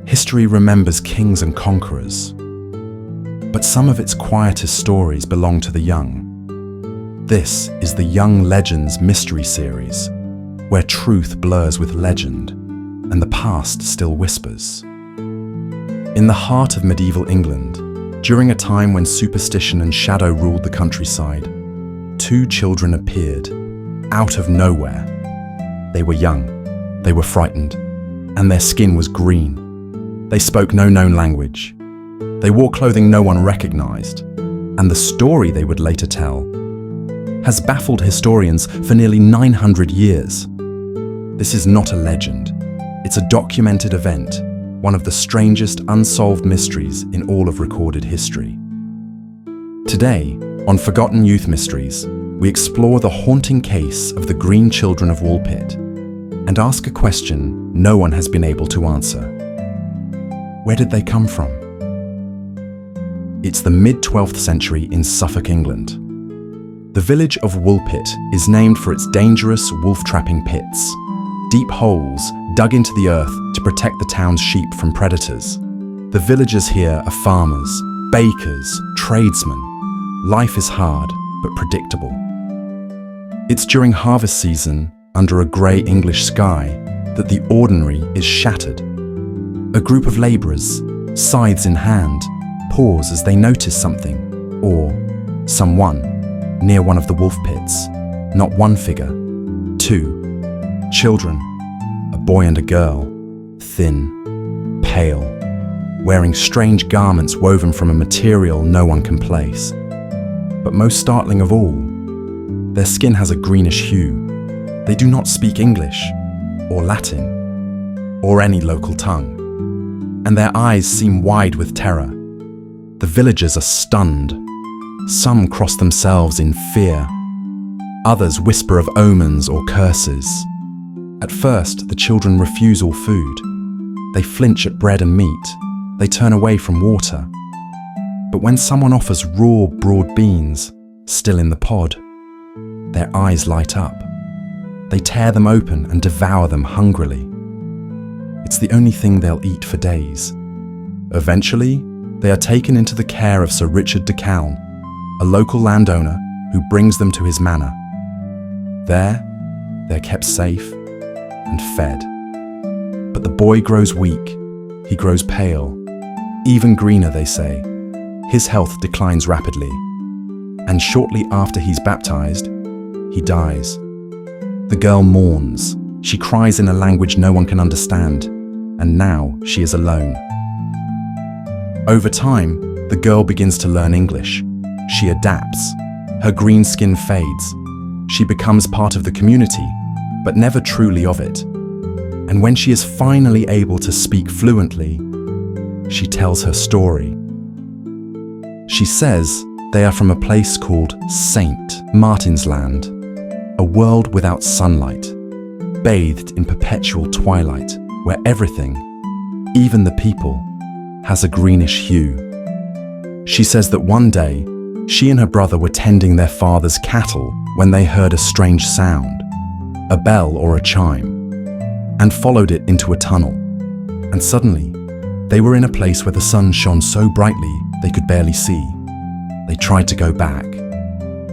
History remembers kings and conquerors, but some of its quietest stories belong to the young. This is the Young Legends Mystery Series, where truth blurs with legend and the past still whispers. In the heart of medieval England, during a time when superstition and shadow ruled the countryside, two children appeared, out of nowhere. They were young, they were frightened, and their skin was green. They spoke no known language. They wore clothing no one recognized, and the story they would later tell has baffled historians for nearly 900 years. This is not a legend. It's a documented event, one of the strangest unsolved mysteries in all of recorded history. Today, on Forgotten Youth Mysteries, we explore the haunting case of the Green Children of Woolpit and ask a question no one has been able to answer. Where did they come from? It's the mid-12th century in Suffolk, England. The village of Woolpit is named for its dangerous wolf-trapping pits, deep holes dug into the earth to protect the town's sheep from predators. The villagers here are farmers, bakers, tradesmen. Life is hard, but predictable. It's during harvest season, under a grey English sky, that the ordinary is shattered. A group of labourers, scythes in hand, pause as they notice something, or someone, near one of the wolf pits. Not one figure, two. Children, a boy and a girl, thin, pale, wearing strange garments woven from a material no one can place. But most startling of all, their skin has a greenish hue. They do not speak English, or Latin, or any local tongue, and their eyes seem wide with terror. The villagers are stunned. Some cross themselves in fear. Others whisper of omens or curses. At first, the children refuse all food. They flinch at bread and meat. They turn away from water. But when someone offers raw, broad beans, still in the pod, their eyes light up. They tear them open and devour them hungrily. It's the only thing they'll eat for days. Eventually, they are taken into the care of Sir Richard de Calne, a local landowner who brings them to his manor. There, they're kept safe and fed. But the boy grows weak, he grows pale, even greener, they say. His health declines rapidly, and shortly after he's baptized, he dies. The girl mourns. She cries in a language no one can understand, and now she is alone. Over time, the girl begins to learn English. She adapts. Her green skin fades. She becomes part of the community, but never truly of it. And when she is finally able to speak fluently, she tells her story. She says they are from a place called St. Martin's Land, a world without sunlight, bathed in perpetual twilight, where everything, even the people, has a greenish hue. She says that one day, she and her brother were tending their father's cattle when they heard a strange sound, a bell or a chime, and followed it into a tunnel. And suddenly, they were in a place where the sun shone so brightly they could barely see. They tried to go back,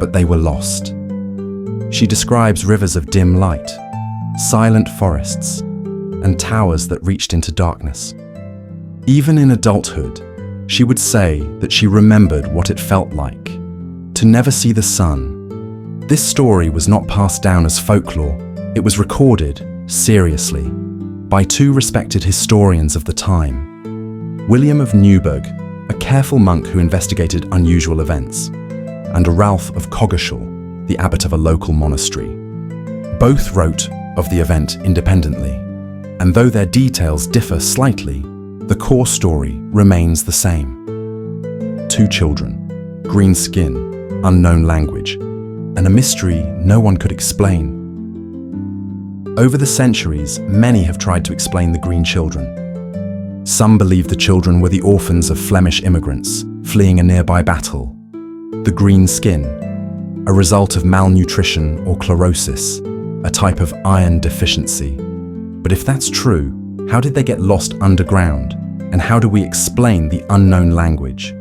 but they were lost. She describes rivers of dim light, silent forests, and towers that reached into darkness. Even in adulthood, she would say that she remembered what it felt like to never see the sun. This story was not passed down as folklore. It was recorded, seriously, by two respected historians of the time. William of Newburgh, a careful monk who investigated unusual events, and Ralph of Coggeshall, the abbot of a local monastery. Both wrote of the event independently, and though their details differ slightly, the core story remains the same. Two children, green skin, unknown language, and a mystery no one could explain. Over the centuries, many have tried to explain the Green Children. Some believe the children were the orphans of Flemish immigrants fleeing a nearby battle. The green skin, a result of malnutrition or chlorosis, a type of iron deficiency. But if that's true, how did they get lost underground And how do we explain the unknown language?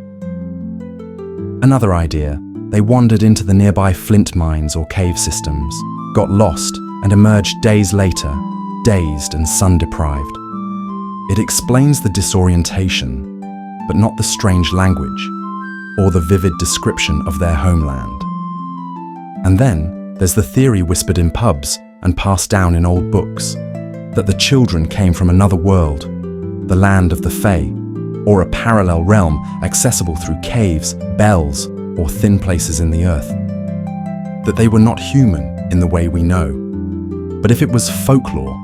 Another idea, they wandered into the nearby flint mines or cave systems, got lost, and emerged days later, dazed and sun-deprived. It explains the disorientation, but not the strange language or the vivid description of their homeland. And then there's the theory whispered in pubs and passed down in old books, that the children came from another world, the land of the Fae, or a parallel realm accessible through caves, bells, or thin places in the earth. That they were not human in the way we know. But if it was folklore,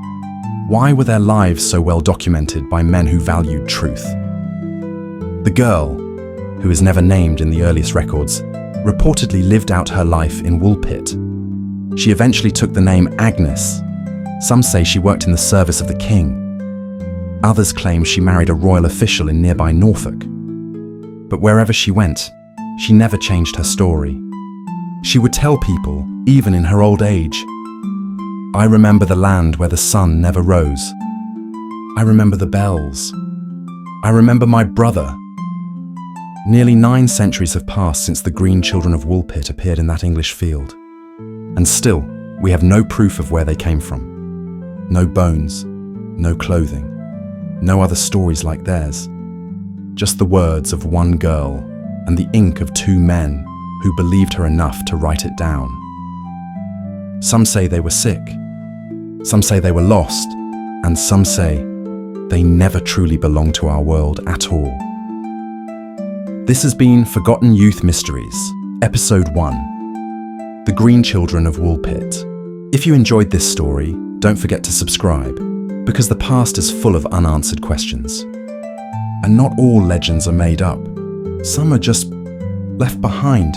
why were their lives so well documented by men who valued truth? The girl, who is never named in the earliest records, reportedly lived out her life in Woolpit. She eventually took the name Agnes. Some say she worked in the service of the king. Others claim she married a royal official in nearby Norfolk. But wherever she went, she never changed her story. She would tell people, even in her old age, "I remember the land where the sun never rose. I remember the bells. I remember my brother." Nearly 9 centuries have passed since the Green Children of Woolpit appeared in that English field. And still, we have no proof of where they came from. No bones, no clothing, no other stories like theirs. Just the words of one girl and the ink of 2 men who believed her enough to write it down. Some say they were sick, some say they were lost, and some say they never truly belonged to our world at all. This has been Forgotten Youth Mysteries, Episode 1, The Green Children of Woolpit. If you enjoyed this story, don't forget to subscribe, because the past is full of unanswered questions. And not all legends are made up. Some are just left behind